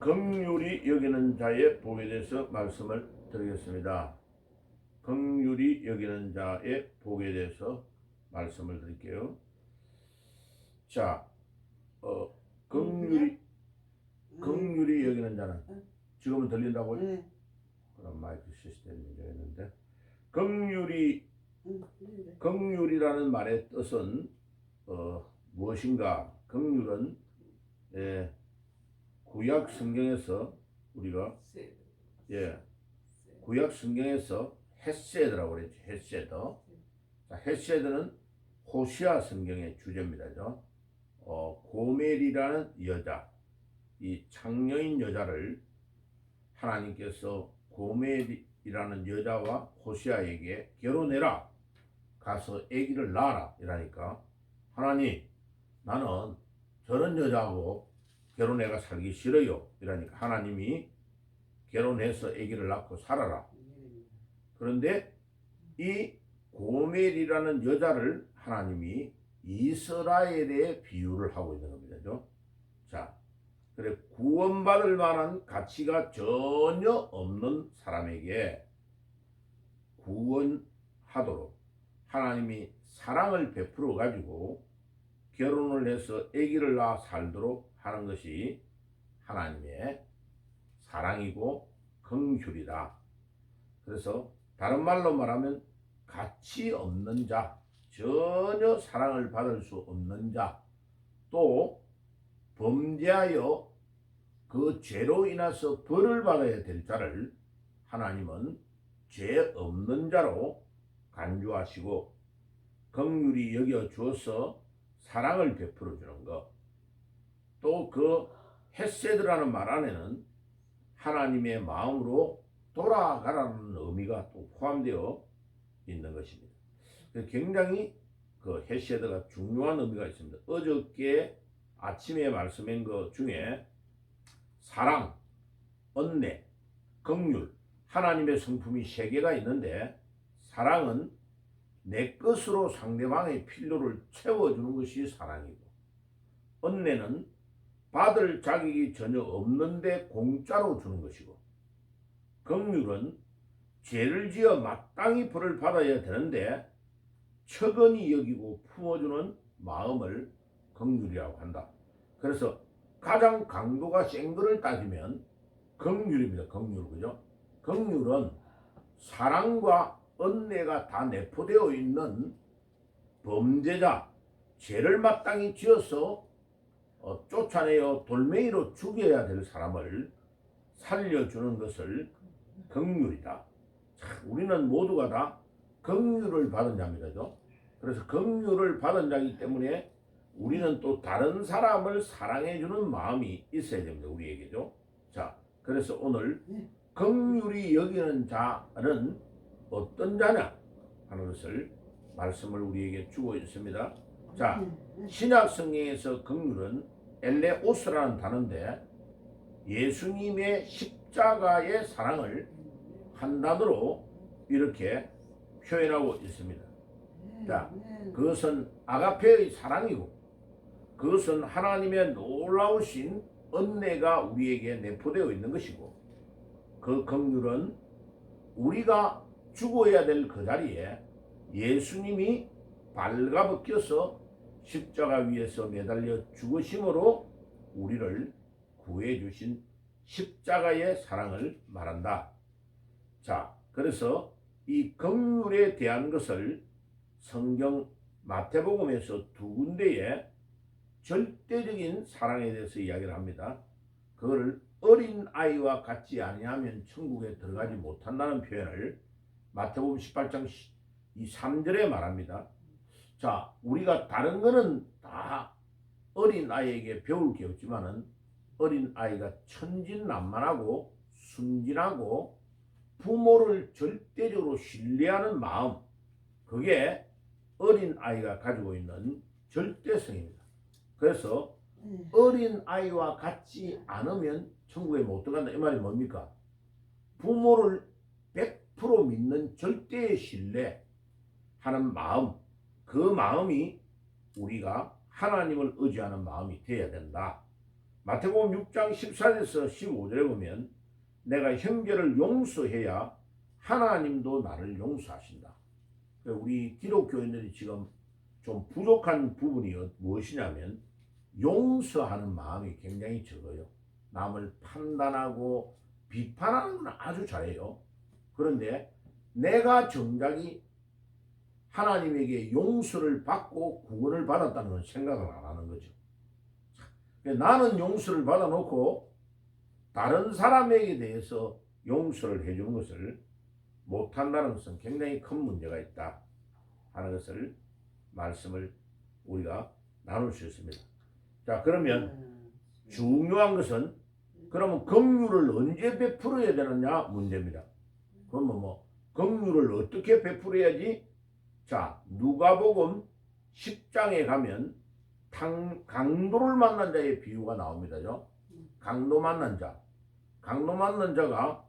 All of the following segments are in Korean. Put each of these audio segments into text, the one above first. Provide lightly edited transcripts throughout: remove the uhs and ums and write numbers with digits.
긍휼히 여기는 자의 복에 대해서 말씀을 드리겠습니다. 긍휼히 여기는 자의 복에 대해서 말씀을 드릴게요. 자, 긍휼히 여기는 자는 지금은 들린다고요? 네. 그럼 마이크 시스템 문제가 있는데 긍휼이라는 말의 뜻은 무엇인가? 긍휼은 구약 성경에서 우리가 구약 성경에서 헤세드라고 그랬죠. 헤세드. 자, 헤세드는 호시아 성경의 주제입니다. 고멜이라는 여자, 이 창녀인 여자를 하나님께서 고멜이라는 여자와 호시아에게 결혼해라, 가서 아기를 낳아라 이라니까, 하나님 나는 저런 여자하고 결혼해가 살기 싫어요 이러니까 하나님이 결혼해서 아기를 낳고 살아라. 그런데 이 고멜이라는 여자를 하나님이 이스라엘에 비유를 하고 있는 겁니다. 자, 그래 구원받을 만한 가치가 전혀 없는 사람에게 구원하도록 하나님이 사랑을 베풀어 가지고 결혼을 해서 아기를 낳아 살도록 하는 것이 하나님의 사랑이고 긍휼이다. 그래서 다른 말로 말하면 가치 없는 자, 전혀 사랑을 받을 수 없는 자, 또 범죄하여 그 죄로 인해서 벌을 받아야 될 자를 하나님은 죄 없는 자로 간주하시고 긍휼히 여겨 주어서 사랑을 베풀어 주는 것. 또 그 헤세드라는 말 안에는 하나님의 마음으로 돌아가라는 의미가 또 포함되어 있는 것입니다. 굉장히 그 헤세드가 중요한 의미가 있습니다. 어저께 아침에 말씀한 것 중에 사랑, 은혜, 긍휼, 하나님의 성품이 세 개가 있는데, 사랑은 내 것으로 상대방의 필요를 채워주는 것이 사랑이고, 은혜는 받을 자격이 전혀 없는데 공짜로 주는 것이고, 긍휼은 죄를 지어 마땅히 벌을 받아야 되는데 척은히 여기고 품어주는 마음을 긍휼이라고 한다. 그래서 가장 강도가 센 거를 따지면 긍휼입니다. 긍휼, 그죠? 긍휼은 사랑과 은혜가 다 내포되어 있는 범죄자, 죄를 마땅히 지어서 쫓아내어 돌멩이로 죽여야 될 사람을 살려주는 것을 긍휼이다. 우리는 모두가 다 긍휼을 받은 자입니다. 그래서 긍휼을 받은 자이기 때문에 우리는 또 다른 사람을 사랑해주는 마음이 있어야 됩니다. 우리에게죠. 자, 그래서 오늘 긍휼히 여기는 자는 어떤 자냐 하는 것을 말씀을 우리에게 주고 있습니다. 자, 신약 성경에서 긍휼은 엘레오스라는 단어인데 예수님의 십자가의 사랑을 한 단어로 이렇게 표현하고 있습니다. 자, 그것은 아가페의 사랑이고, 그것은 하나님의 놀라우신 은혜가 우리에게 내포되어 있는 것이고, 그 긍휼은 우리가 죽어야 될 그 자리에 예수님이 발가벗겨서 십자가 위에서 매달려 죽으심으로 우리를 구해주신 십자가의 사랑을 말한다. 자, 그래서 이 긍휼에 대한 것을 성경 마태복음에서 두 군데에 절대적인 사랑에 대해서 이야기를 합니다. 그거를 어린 아이와 같지 아니하면 천국에 들어가지 못한다는 표현을 마태복음 18장 3절에 말합니다. 자, 우리가 다른 거는 다 어린 아이에게 배울 게 없지만은 어린 아이가 천진난만하고 순진하고 부모를 절대적으로 신뢰하는 마음, 그게 어린 아이가 가지고 있는 절대성입니다. 그래서 어린 아이와 같지 않으면 천국에 못 들어간다, 이 말이 뭡니까? 부모를 100% 믿는 절대의 신뢰하는 마음, 그 마음이 우리가 하나님을 의지하는 마음이 되어야 된다. 마태복음 6장 14절에서 15절에 보면 내가 형제를 용서해야 하나님도 나를 용서하신다. 우리 기독교인들이 지금 좀 부족한 부분이 무엇이냐면 용서하는 마음이 굉장히 적어요. 남을 판단하고 비판하는 건 아주 잘해요. 그런데 내가 정작이 하나님에게 용서를 받고 구원을 받았다는 건 생각을 안 하는 거죠. 나는 용서를 받아놓고 다른 사람에게 대해서 용서를 해주는 것을 못한다는 것은 굉장히 큰 문제가 있다 하는 것을 말씀을 우리가 나눌 수 있습니다. 자, 그러면 중요한 것은 그러면 긍휼을 언제 베풀어야 되느냐 문제입니다. 그러면 긍휼을 어떻게 베풀어야지? 자, 누가복음 10장에 가면 강도를 만난 자의 비유가 나옵니다죠. 강도 만난 자가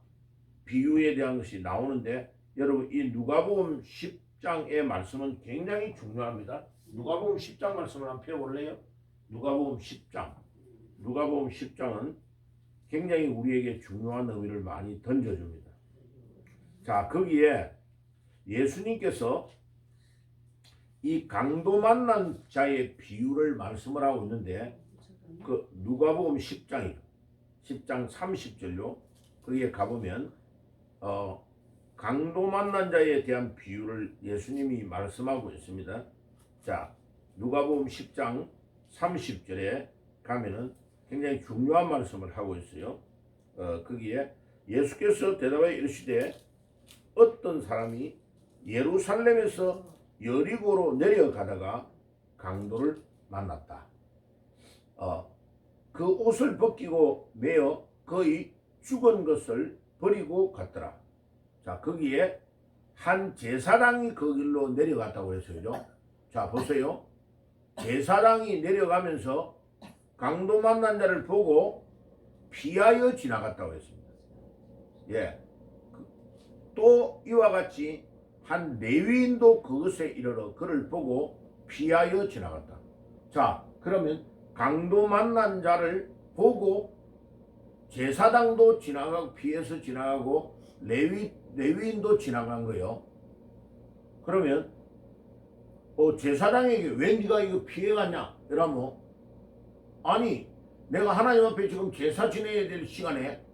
비유에 대한 것이 나오는데 여러분 이 누가복음 10장의 말씀은 굉장히 중요합니다. 누가복음 10장 말씀을 한번 펴볼래요? 누가복음 10장은 굉장히 우리에게 중요한 의미를 많이 던져줍니다. 자, 거기에 예수님께서 이 강도 만난 자의 비유를 말씀을 하고 있는데 그 누가복음 10장 30절요. 거기에 가보면 강도 만난 자에 대한 비유를 예수님이 말씀하고 있습니다. 자, 누가복음 10장 30절에 가면은 굉장히 중요한 말씀을 하고 있어요. 거기에 예수께서 대답하여 이르시되 어떤 사람이 예루살렘에서 여리고로 내려가다가 강도를 만났다. 그 옷을 벗기고 매어 거의 죽은 것을 버리고 갔더라. 자, 거기에 한 제사장이 그 길로 내려갔다고 했어요. 자, 보세요. 제사장이 내려가면서 강도 만난 자를 보고 피하여 지나갔다고 했습니다. 예. 또 이와 같이 한 레위인도 그것에 이르러 그를 보고 피하여 지나갔다. 자, 그러면 강도 만난 자를 보고 제사장도 지나가고 피해서 지나가고 레위인도 지나간 거예요. 그러면 제사장에게 왜 네가 이거 피해갔냐? 이러면 아니 내가 하나님 앞에 지금 제사 지내야 될 시간에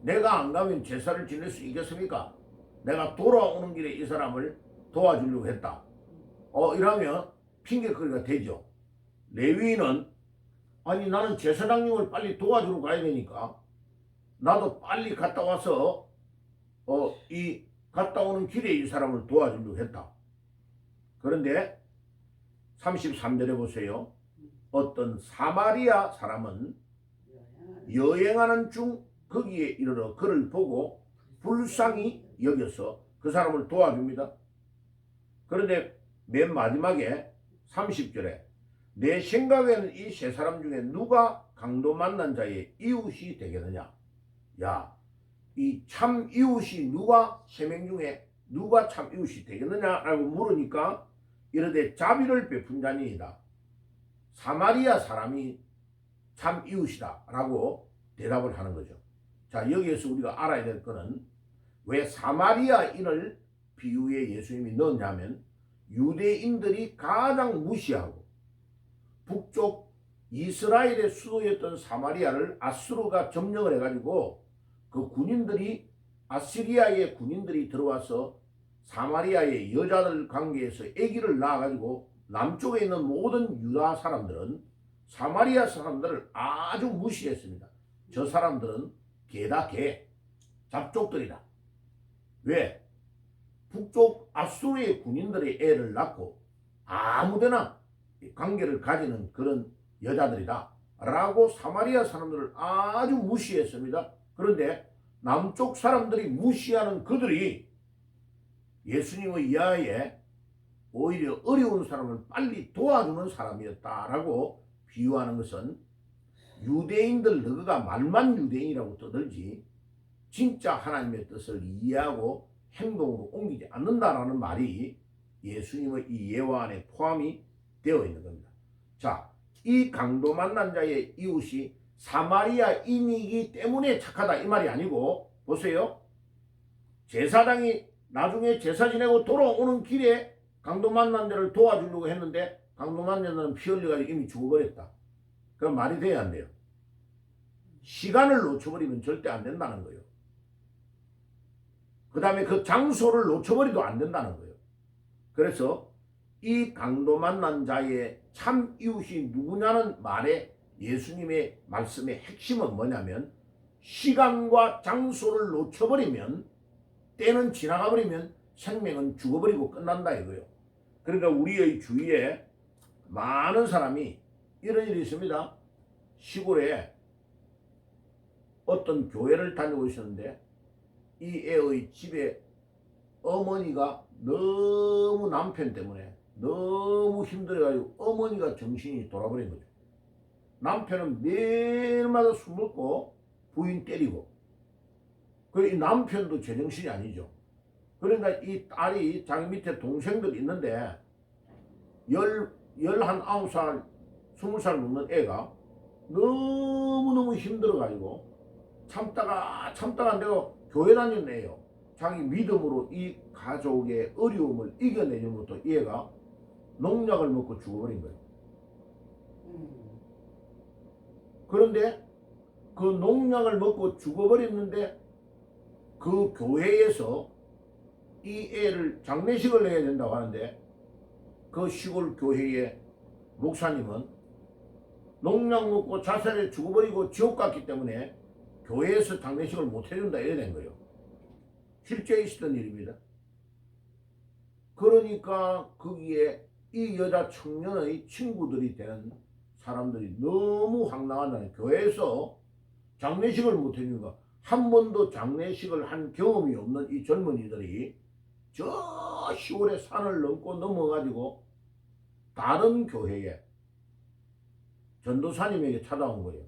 내가 안 가면 제사를 지낼 수 있겠습니까? 내가 돌아오는 길에 이 사람을 도와주려고 했다. 이러면 핑계거리가 되죠. 레위인은 아니 나는 제사장님을 빨리 도와주러 가야 되니까 나도 빨리 갔다 와서 이 갔다 오는 길에 이 사람을 도와주려고 했다. 그런데 33절에 보세요. 어떤 사마리아 사람은 여행하는 중 거기에 이르러 그를 보고 불쌍히 여겨서 그 사람을 도와줍니다. 그런데 맨 마지막에 30절에 내 생각에는 이 세 사람 중에 누가 강도 만난 자의 이웃이 되겠느냐? 야, 이 참 이웃이 누가 세 명 중에 누가 참 이웃이 되겠느냐라고 물으니까 이르되 자비를 베푼 자니이다. 사마리아 사람이 참 이웃이다 라고 대답을 하는 거죠. 자, 여기에서 우리가 알아야 될 거는 왜 사마리아인을 비유에 예수님이 넣었냐면 유대인들이 가장 무시하고 북쪽 이스라엘의 수도였던 사마리아를 아수르가 점령을 해가지고 그 군인들이 아시리아의 군인들이 들어와서 사마리아의 여자들 관계에서 아기를 낳아가지고 남쪽에 있는 모든 유다 사람들은 사마리아 사람들을 아주 무시했습니다. 저 사람들은 개다 개, 잡족들이다. 왜? 북쪽 아수르의 군인들의 애를 낳고 아무데나 관계를 가지는 그런 여자들이다 라고 사마리아 사람들을 아주 무시했습니다. 그런데 남쪽 사람들이 무시하는 그들이 예수님의 이하에 오히려 어려운 사람을 빨리 도와주는 사람이었다라고 비유하는 것은 유대인들 너가 말만 유대인이라고 떠들지 진짜 하나님의 뜻을 이해하고 행동으로 옮기지 않는다라는 말이 예수님의 이 예화 안에 포함이 되어 있는 겁니다. 자, 이 강도 만난 자의 이웃이 사마리아인이기 때문에 착하다 이 말이 아니고, 보세요. 제사장이 나중에 제사 지내고 돌아오는 길에 강도 만난 데를 도와주려고 했는데 강도 만난 데는 피 흘려가지고 이미 죽어버렸다. 그럼 말이 돼야 안 돼요. 시간을 놓쳐버리면 절대 안 된다는 거예요. 그 다음에 그 장소를 놓쳐버리도 안 된다는 거예요. 그래서 이 강도 만난 자의 참 이웃이 누구냐는 말에 예수님의 말씀의 핵심은 뭐냐면, 시간과 장소를 놓쳐버리면, 때는 지나가 버리면 생명은 죽어버리고 끝난다 이거예요. 그러니까 우리의 주위에 많은 사람이 이런 일이 있습니다. 시골에 어떤 교회를 다니고 있었는데 이 애의 집에 어머니가 너무 남편 때문에 너무 힘들어가지고 어머니가 정신이 돌아버린 거죠. 남편은 매일마다 술 먹고 부인 때리고, 이 남편도 제정신이 아니죠. 그러니까 이 딸이 자기 밑에 동생들 있는데 19살, 20살 먹는 애가 너무너무 힘들어가지고 참다가 내가 교회 다니는 애요. 자기 믿음으로 이 가족의 어려움을 이겨내지 못해 얘가 농약을 먹고 죽어버린 거예요. 그런데 그 농약을 먹고 죽어버렸는데 그 교회에서 이 애를 장례식을 해야 된다고 하는데 그 시골 교회의 목사님은 농약 먹고 자살해 죽어버리고 지옥 갔기 때문에 교회에서 장례식을 못 해준다 이래 된 거예요. 실제 있었던 일입니다. 그러니까 거기에 이 여자 청년의 친구들이 되는 사람들이 너무 황당하다는, 교회에서 장례식을 못 해주니까, 한 번도 장례식을 한 경험이 없는 이 젊은이들이 저 시골에 산을 넘고 넘어가지고 다른 교회에 전도사님에게 찾아온 거예요.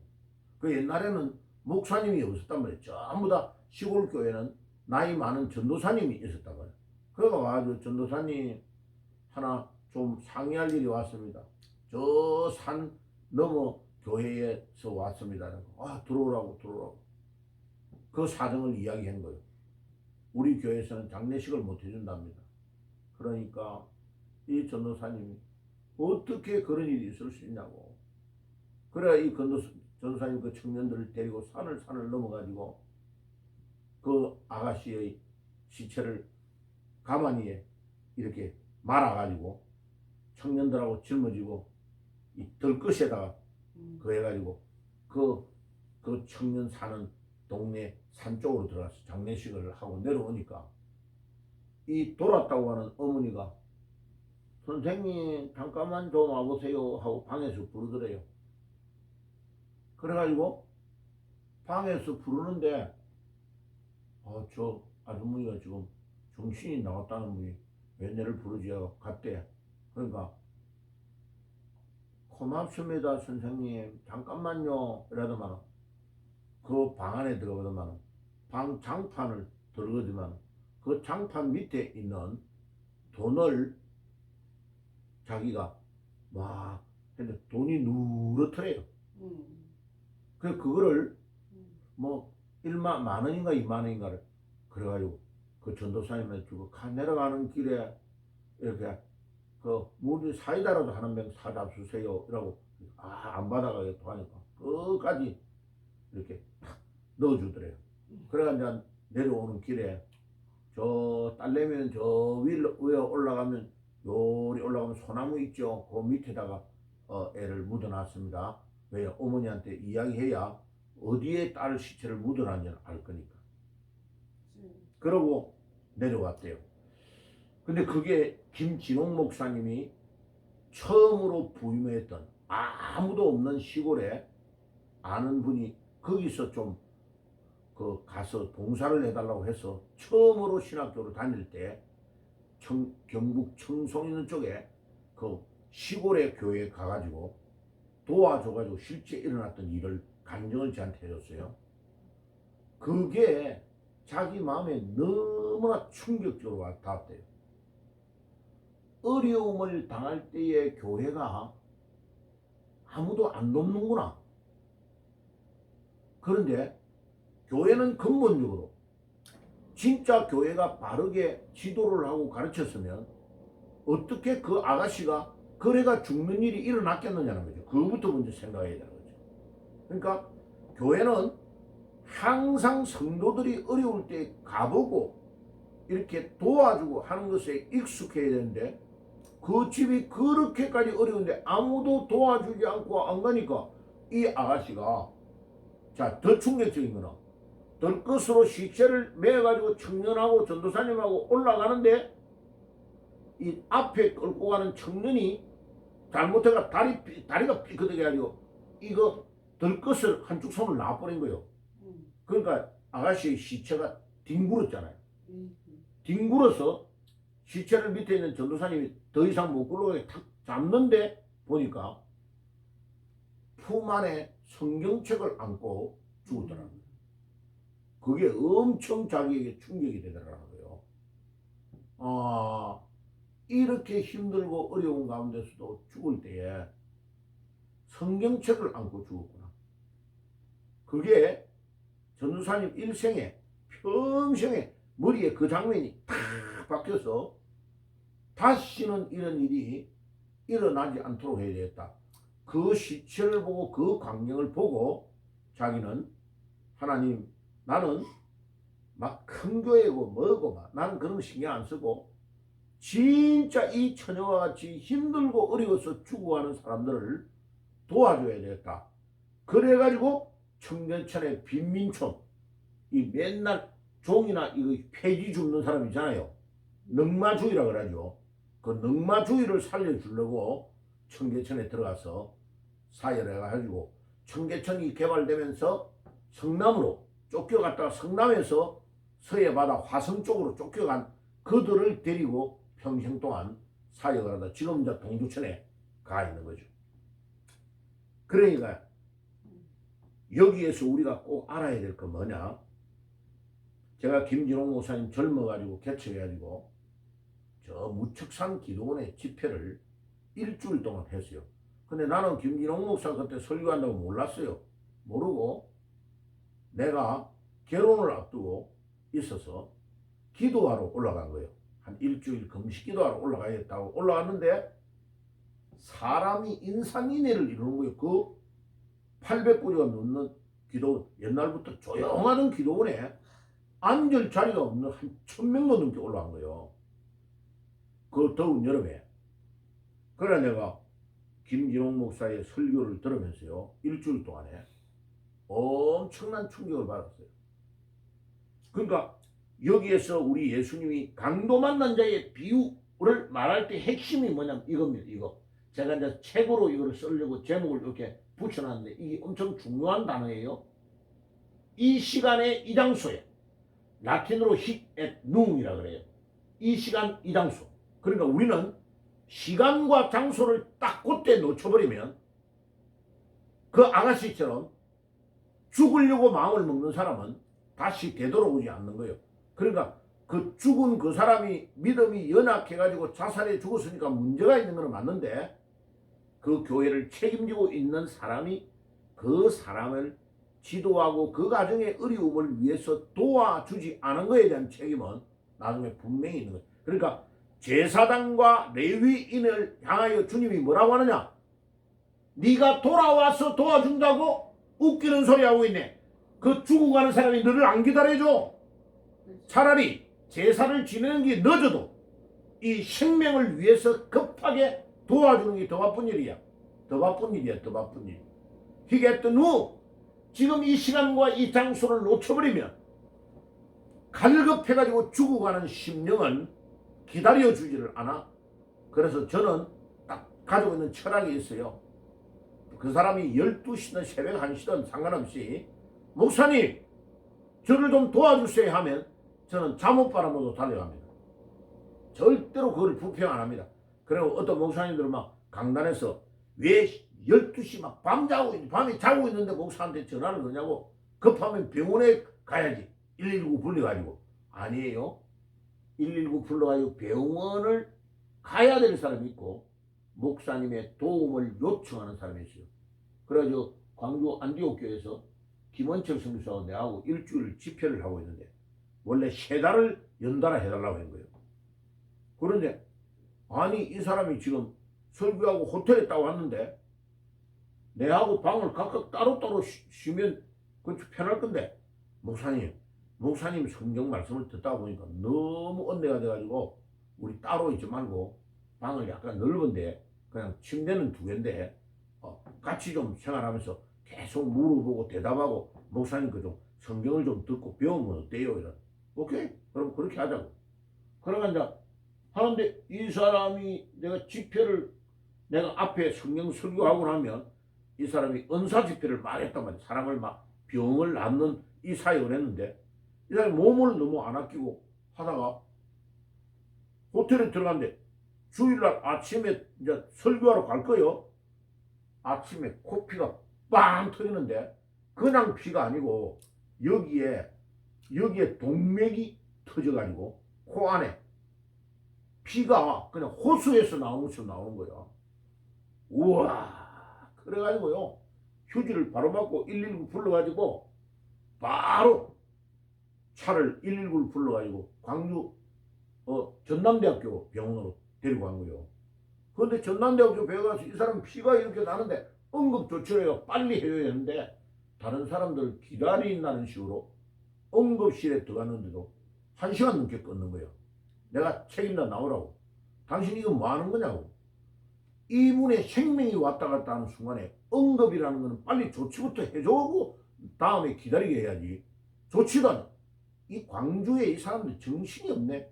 그 옛날에는 목사님이 없었단 말이에요. 전부 다 시골 교회는 나이 많은 전도사님이 있었단 말이에요. 그래가 와가지고 전도사님 하나 좀 상의할 일이 왔습니다. 저 산 넘어 교회에서 왔습니다. 들어오라고. 그 사정을 이야기한 거예요. 우리 교회에서는 장례식을 못 해준답니다. 그러니까 이 전도사님이 어떻게 그런 일이 있을 수 있냐고. 그래야 이 전도사님 그 청년들을 데리고 산을 넘어가지고 그 아가씨의 시체를 가만히 이렇게 말아가지고 청년들하고 짊어지고 이 들것에다가 그 해가지고 그 청년 사는 동네 산 쪽으로 들어가서 장례식을 하고 내려오니까 이 돌았다고 하는 어머니가 선생님 잠깐만 좀 와보세요 하고 방에서 부르더래요. 그래가지고 방에서 부르는데 저 아주머니가 지금 정신이 나갔다는 분이 왜 내를 부르지 하고 갔대. 그러니까 고맙습니다 선생님 잠깐만요 이러더만 그 방 안에 들어가더만 방 장판을 들거지만 그 장판 밑에 있는 돈을 자기가 막 근데 돈이 누렇더래요. 그거를 뭐 1만 원인가 2만 원인가를 그래가지고 그 전도사님한테 주고 내려가는 길에 이렇게 그 물이 사이다라도 한 병 사다 주세요 이라고 안 받아가겠다고 하니까 끝까지 이렇게 탁 넣어주더래요. 그래가 이제 내려오는 길에 저 딸내미는 저 위에 올라가면 요리 올라가면 소나무 있죠. 그 밑에다가 애를 묻어놨습니다. 왜 어머니한테 이야기해야 어디에 딸 시체를 묻어놨는지 알 거니까. 그러고 내려왔대요. 근데 그게 김진홍 목사님이 처음으로 부임했던 아무도 없는 시골에 아는 분이 거기서 좀 가서 봉사를 해달라고 해서 처음으로 신학교로 다닐 때 경북 청송 있는 쪽에 그 시골의 교회에 가가지고 도와줘가지고 실제 일어났던 일을 간증을 저한테 해줬어요. 그게 자기 마음에 너무나 충격적으로 와닿았대요. 어려움을 당할 때에 교회가 아무도 안 돕는구나. 그런데 교회는 근본적으로 진짜 교회가 바르게 지도를 하고 가르쳤으면 어떻게 그 아가씨가 그래가 죽는 일이 일어났겠느냐는 거죠. 그거부터 먼저 생각해야 되는 거죠. 그러니까 교회는 항상 성도들이 어려울 때 가보고 이렇게 도와주고 하는 것에 익숙해야 되는데 그 집이 그렇게까지 어려운데 아무도 도와주지 않고 안 가니까 이 아가씨가 자, 더 충격적인 거는 들것으로 시체를 매가지고 청년하고 전도사님하고 올라가는데 이 앞에 끌고 가는 청년이 잘못해가 다리가 삐끗하게 가지고 이거 들것을 한쪽 손을 놔버린 거예요. 그러니까 아가씨의 시체가 뒹굴었잖아요. 뒹굴어서 시체를 밑에 있는 전도사님이 더 이상 못 굴러가게 탁 잡는데 보니까 품 안에 성경책을 안고 죽었더라고요. 그게 엄청 자기에게 충격이 되더라고요. 이렇게 힘들고 어려운 가운데서도 죽을 때에 성경책을 안고 죽었구나. 그게 전도사님 일생에 평생에 머리에 그 장면이 탁 박혀서 다시는 이런 일이 일어나지 않도록 해야 되겠다. 그 시체를 보고 그 광경을 보고 자기는 하나님 나는 막 큰 교회고 뭐고 막 나는 그런 거 신경 안 쓰고 진짜 이 처녀와 같이 힘들고 어려워서 죽어가는 사람들을 도와줘야 되겠다. 그래가지고 청계천의 빈민촌 이 맨날 종이나 이거 폐지 줍는 사람 있잖아요. 넝마주의라 그러죠. 그 넝마주의를 살려주려고 청계천에 들어가서 사열해 가지고 청계천이 개발되면서 성남으로 쫓겨갔다가 성남에서 서해바다 화성 쪽으로 쫓겨간 그들을 데리고 평생 동안 사역을 하다 지금 이제 동두천에 가 있는 거죠. 그러니까 여기에서 우리가 꼭 알아야 될 건 뭐냐? 제가 김진홍 목사님 젊어가지고 개척해가지고 저 무척산 기도원의 집회를 일주일 동안 했어요. 근데 나는 김진홍 목사 그때 설교한다고 몰랐어요. 모르고 내가 결혼을 앞두고 있어서 기도하러 올라간 거예요. 한 일주일 금식 기도하러 올라가야겠다고 올라갔는데 사람이 인산인해를 이루는 거예요. 그 800구리가 넘는 기도 옛날부터 조용하던 기도원에 앉을 자리가 없는 한 1000명도 넘게 올라간 거예요. 그 더운 여름에. 그래 내가 김진홍 목사의 설교를 들으면서요. 일주일 동안에 엄청난 충격을 받았어요. 그러니까 여기에서 우리 예수님이 강도 만난 자의 비유를 말할 때 핵심이 뭐냐면 이겁니다. 이거. 제가 이제 책으로 이걸 쓰려고 제목을 이렇게 붙여놨는데 이게 엄청 중요한 단어예요. 이 시간에 이 장소에 라틴어로 hic et nun이라 그래요. 이 시간 이 장소. 그러니까 우리는 시간과 장소를 딱 그때 놓쳐버리면 그 아가씨처럼 죽으려고 마음을 먹는 사람은 다시 되돌아오지 않는 거예요. 그러니까 그 죽은 그 사람이 믿음이 연약해가지고 자살해 죽었으니까 문제가 있는 건 맞는데 그 교회를 책임지고 있는 사람이 그 사람을 지도하고 그 가정의 어려움을 위해서 도와주지 않은 것에 대한 책임은 나중에 분명히 있는 거예요. 그러니까 제사장과 레위인을 향하여 주님이 뭐라고 하느냐? 네가 돌아와서 도와준다고 웃기는 소리 하고 있네. 그 죽어가는 사람이 너를 안 기다려줘. 차라리 제사를 지내는 게 늦어도 이 생명을 위해서 급하게 도와주는 게 더 바쁜 일이야. 더 바쁜 일이야. 더 바쁜 일. 희겠던 후 지금 이 시간과 이 장소를 놓쳐버리면 갈급해가지고 죽어가는 심령은 기다려주지를 않아. 그래서 저는 딱 가지고 있는 철학이 있어요. 그 사람이 12시든 새벽 1시든 상관없이 목사님 저를 좀 도와주세요 하면 저는 잠옷 바람으로 달려갑니다. 절대로 그걸 불평 안 합니다. 그리고 어떤 목사님들은 막 강단에서 왜 12시 막 밤에 자고 있는데 목사한테 전화를 거냐고 급하면 병원에 가야지 119 불러가지고 아니에요. 119 불러가지고 병원을 가야 될 사람이 있고 목사님의 도움을 요청하는 사람이 있어요. 그래가지고 광주 안디옥 교회에서 김원철 선교사하고 내하고 일주일 집회를 하고 있는데 원래 3달을 연달아 해달라고 한 거예요. 그런데 아니 이 사람이 지금 설교하고 호텔에 딱 왔는데 내하고 방을 각각 따로따로 쉬면 그건 편할 건데 목사님 성경 말씀을 듣다 보니까 너무 언내가 돼가지고 우리 따로 있지 말고 방을 약간 넓은데 그냥 침대는 2개인데 같이 좀 생활하면서 계속 물어보고 대답하고 목사님 그 좀 성경을 좀 듣고 배우면 어때요? 이런. 오케이? 그럼 그렇게 하자고. 그러면 이제 하는데 이 사람이 내가 집회를 내가 앞에 성경 설교하고 나면 이 사람이 은사 집회를 막 했단 말이야. 사람을 막 병을 낫는 이 사역을 했는데 이 사람이 몸을 너무 안 아끼고 하다가 호텔에 들어갔는데 주일날 아침에 이제 설교하러 갈 거요. 아침에 코피가 빵 터지는데 그냥 피가 아니고 여기에 동맥이 터져가지고 코 안에 피가 그냥 호수에서 나온 것처럼 나오는 거야. 우와. 그래가지고요. 휴지를 바로 받고 119 불러가지고 바로 차를 119를 불러가지고 광주 전남대학교 병원으로 데리고 간 거예요. 그런데 전남대학교 병원 가서 이 사람 피가 이렇게 나는데 응급조치를 빨리 해야 되는데 다른 사람들 기다린다는 식으로 응급실에 들어갔는데도 1시간 넘게 끊는 거예요. 내가 책임자 나오라고. 당신 이거 뭐 하는 거냐고. 이분의 생명이 왔다 갔다 하는 순간에 응급이라는 거는 빨리 조치부터 해주고 다음에 기다리게 해야지. 조치도 안 해. 이 광주에 이 사람들 정신이 없네.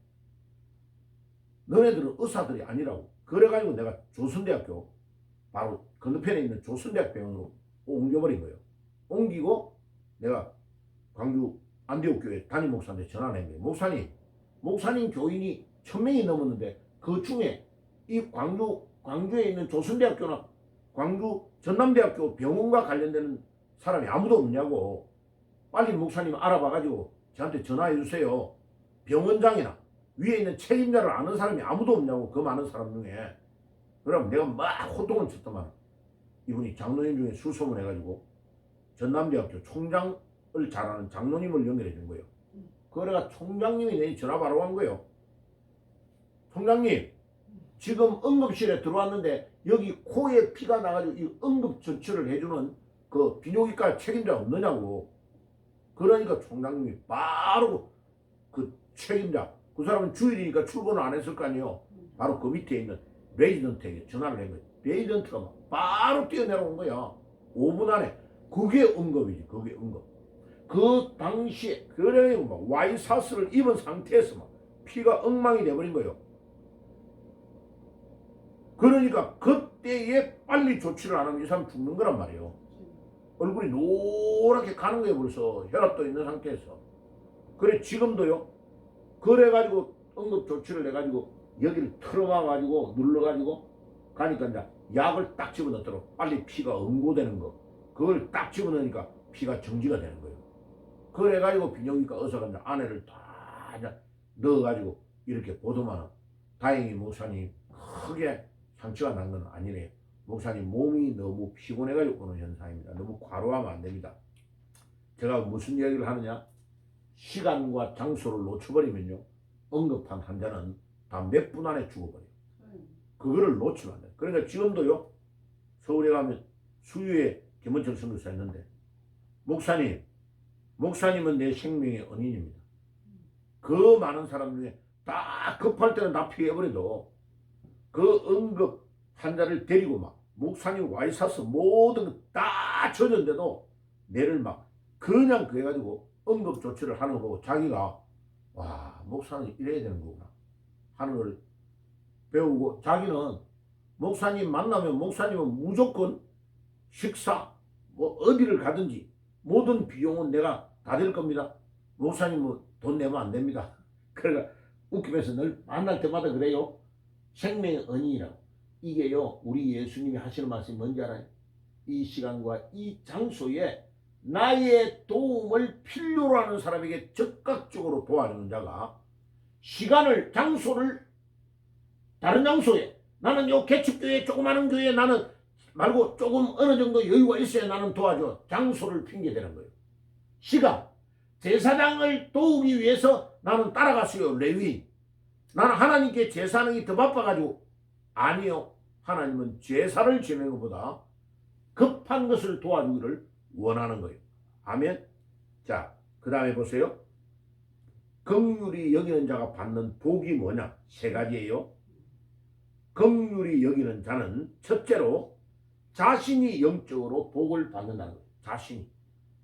너네들은 의사들이 아니라고. 그래가지고 내가 조선대학교 바로 건너편에 있는 조선대학 병원으로 옮겨버린 거예요. 옮기고 내가 광주 안디옥교회 담임 목사한테 전화를 한 거예요. 목사님 교인이 1000명이 넘었는데 그 중에 이 광주에 있는 조선대학교나 광주 전남대학교 병원과 관련되는 사람이 아무도 없냐고. 빨리 목사님 알아봐가지고 저한테 전화해 주세요. 병원장이나 위에 있는 책임자를 아는 사람이 아무도 없냐고. 그 많은 사람 중에. 그럼 내가 막 호통을 쳤더만 이분이 장로님 중에 수소문 해가지고 전남대학교 총장을 잘하는 장로님을 연결해 준 거예요. 그래가 총장님이 내 전화 바로 간 거예요. 총장님 지금 응급실에 들어왔는데 여기 코에 피가 나가지고 이 응급조치를 해주는 그 비뇨기과 책임자 없느냐고. 그러니까 총장님이 바로 그 책임자, 그 사람은 주일이니까 출근을 안 했을 거 아니에요. 바로 그 밑에 있는 레지던트에게 전화를 한 거예요. 레지던트가 막 바로 뛰어내려온 거야. 5분 안에. 그게 응급이지. 그게 응급. 그 당시에 그래 막 와이사스를 입은 상태에서 막 피가 엉망이 돼버린 거예요. 그러니까 그때에 빨리 조치를 안 하면 이 사람 죽는 거란 말이에요. 얼굴이 노랗게 가는 거예요. 벌써 혈압도 있는 상태에서. 그래 지금도요. 그래가지고 응급 조치를 해가지고 여기를 틀어봐가지고 눌러가지고 가니까 이제 약을 딱 집어넣도록 빨리 피가 응고되는 거. 그걸 딱 집어넣으니까 피가 정지가 되는 거예요. 그래가지고 비뇨기과 의사가 이제 안에를 다 이제 넣어가지고 이렇게 보더만 다행히 목사님 크게 상처가 난 건 아니네요. 목사님 몸이 너무 피곤해가지고 오는 현상입니다. 너무 과로하면 안 됩니다. 제가 무슨 이야기를 하느냐? 시간과 장소를 놓쳐버리면요. 응급한 환자는 다 몇 분 안에 죽어버려요. 그거를 놓치면 안 돼요. 그러니까 지금도요. 서울에 가면 수유에 김원철 선교사 있는데 목사님은 내 생명의 은인입니다. 그 많은 사람 중에 다 급할 때는 다 피해버려도 그 응급 환자를 데리고 막 목사님 와이사스 모든 거 다 젖었는데도 내를 막 그냥 그래가지고 응급 조치를 하는 거고 자기가 와 목사는 이래야 되는 거구나 하는 걸 배우고 자기는 목사님 만나면 목사님은 무조건 식사 뭐 어디를 가든지 모든 비용은 내가 다 될 겁니다. 목사님은 돈 내면 안 됩니다. 그러니까 웃기면서 늘 만날 때마다 그래요. 생명의 은인이라고. 이게요 우리 예수님이 하시는 말씀이 뭔지 알아요? 이 시간과 이 장소에 나의 도움을 필요로 하는 사람에게 적극적으로 도와주는 자가 시간을 장소를 다른 장소에 나는 요 개척교회 조그마한 교회에 나는 말고 조금 어느 정도 여유가 있어야 나는 도와줘. 장소를 핑계대는 거예요. 씨가 제사장을 도우기 위해서 나는 따라갔어요. 레위. 나는 하나님께 제사하는 게 더 바빠가지고. 아니요. 하나님은 제사를 지내는 것보다 급한 것을 도와주기를 원하는 거예요. 아멘. 자, 그 다음에 보세요. 긍휼히 여기는 자가 받는 복이 뭐냐? 세 가지예요. 긍휼히 여기는 자는 첫째로 자신이 영적으로 복을 받는다는 거예요.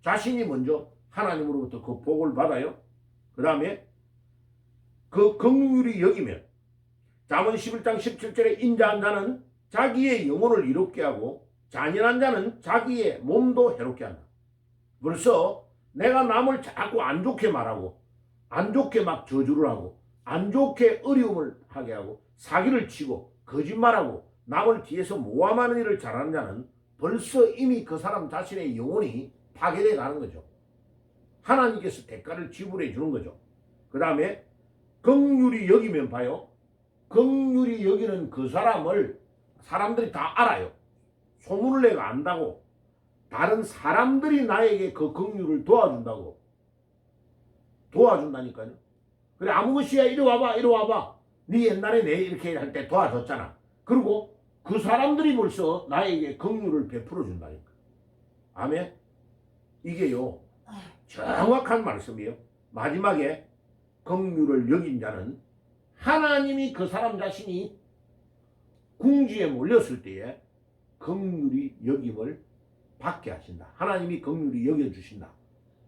자신이 먼저 하나님으로부터 그 복을 받아요. 그 다음에 그 긍휼히 여기면 잠언 11장 17절에 인자한 자는 자기의 영혼을 이롭게 하고 잔인한 자는 자기의 몸도 해롭게 한다. 벌써 내가 남을 자꾸 안 좋게 말하고 안 좋게 막 저주를 하고 안 좋게 어려움을 하게 하고 사기를 치고 거짓말하고 남을 뒤에서 모함하는 일을 잘하는 자는 벌써 이미 그 사람 자신의 영혼이 파괴되어 가는 거죠. 하나님께서 대가를 지불해 주는 거죠. 그 다음에 긍휼히 여기면 봐요. 긍휼히 여기는 그 사람을 사람들이 다 알아요. 소문을 내가 안다고. 다른 사람들이 나에게 그 긍휼을 도와준다고. 도와준다니까요. 그래 아무것이야 이리 와봐 이리 와봐. 네 옛날에 내 이렇게 할 때 도와줬잖아. 그리고 그 사람들이 벌써 나에게 긍휼을 베풀어 준다니까. 아멘. 이게요 정확한 말씀이에요. 마지막에 긍휼을 여긴 자는 하나님이 그 사람 자신이 궁지에 몰렸을 때에 긍휼히 여김을 받게 하신다. 하나님이 긍휼히 여겨주신다.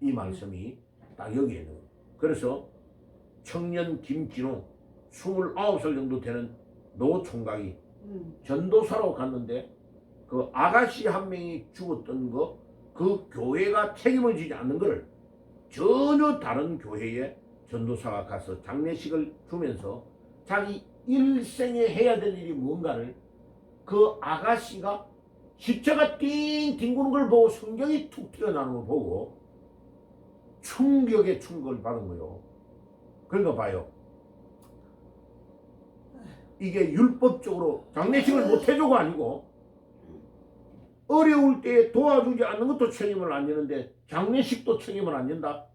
이 말씀이 딱 여기에 있는 거예요. 그래서 청년 김진호 29살 정도 되는 노총각이 전도사로 갔는데 그 아가씨 한 명이 죽었던 거 그 교회가 책임을 지지 않는 것을 전혀 다른 교회에 전도사가 가서 장례식을 주면서 자기 일생에 해야 될 일이 뭔가를 그 아가씨가 십자가 띵 뒹구는 걸 보고 성경이 툭 튀어나오는 걸 보고 충격에 충격을 받은 거예요. 그러니까 봐요. 이게 율법적으로 장례식을 못 해줘가 아니고 어려울 때 도와주지 않는 것도 책임을 안 지는데 장례식도 책임을 안 진다?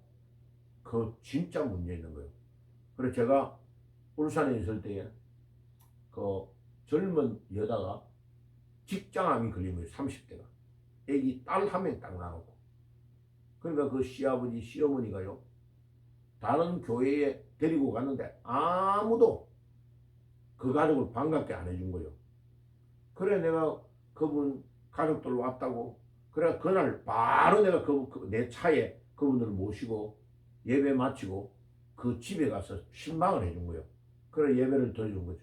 그 진짜 문제 있는 거예요. 그래서 제가 울산에 있을 때에 그 젊은 여자가 직장암이 걸린 거예요. 30대가. 애기 딸 한 명 딱 나놓고. 그러니까 그 시아버지 시어머니가요. 다른 교회에 데리고 갔는데 아무도 그 가족을 반갑게 안 해준 거예요. 그래 내가 그분 가족들 왔다고. 그래 그날 바로 내가 내 차에 그분들을 모시고 예배 마치고 그 집에 가서 신방을 해준 거예요. 그래 예배를 드려준 거죠.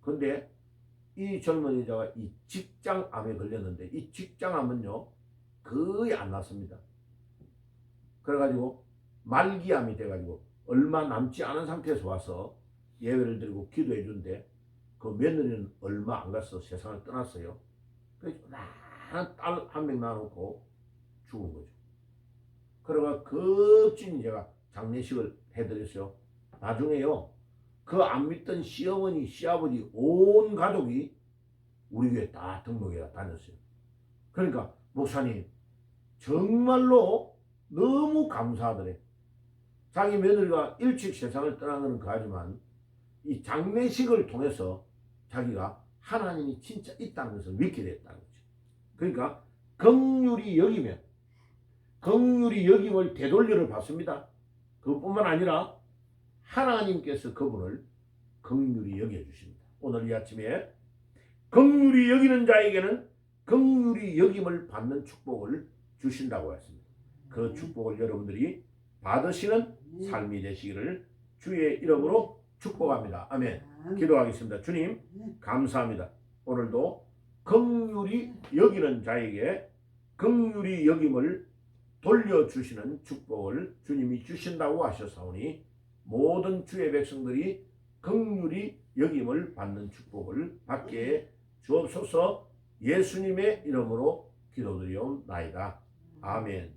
근데 이 젊은 여자가 이 직장암에 걸렸는데 이 직장암은요 거의 안 났습니다. 그래가지고 말기암이 돼가지고 얼마 남지 않은 상태에서 와서 예배를 드리고 기도해 준데 그 며느리는 얼마 안 가서 세상을 떠났어요. 그래서 딸 한 명 낳아놓고 죽은 거죠. 그러가 급진히 제가 장례식을 해드렸어요. 나중에요 그 안 믿던 시어머니 시아버지 온 가족이 우리 교회 다 등록해 다녔어요. 그러니까 목사님 정말로 너무 감사하더래. 자기 며느리가 일찍 세상을 떠난 것은 그하지만 이 장례식을 통해서 자기가 하나님이 진짜 있다는 것을 믿게 됐다는 거죠. 그러니까 긍휼히 여기면 긍휼히 여김을 되돌려를 받습니다. 그뿐만 아니라 하나님께서 그분을 긍휼히 여겨주십니다. 오늘 이 아침에 긍휼히 여기는 자에게는 긍휼히 여김을 받는 축복을 주신다고 했습니다. 그 축복을 여러분들이 받으시는 삶이 되시기를 주의 이름으로 축복합니다. 아멘. 기도하겠습니다. 주님 감사합니다. 오늘도 긍휼히 여기는 자에게 긍휼히 여김을 돌려주시는 축복을 주님이 주신다고 하셨사오니 모든 주의 백성들이 긍휼히 여김을 받는 축복을 받게 주옵소서. 예수님의 이름으로 기도드리옵나이다. 아멘.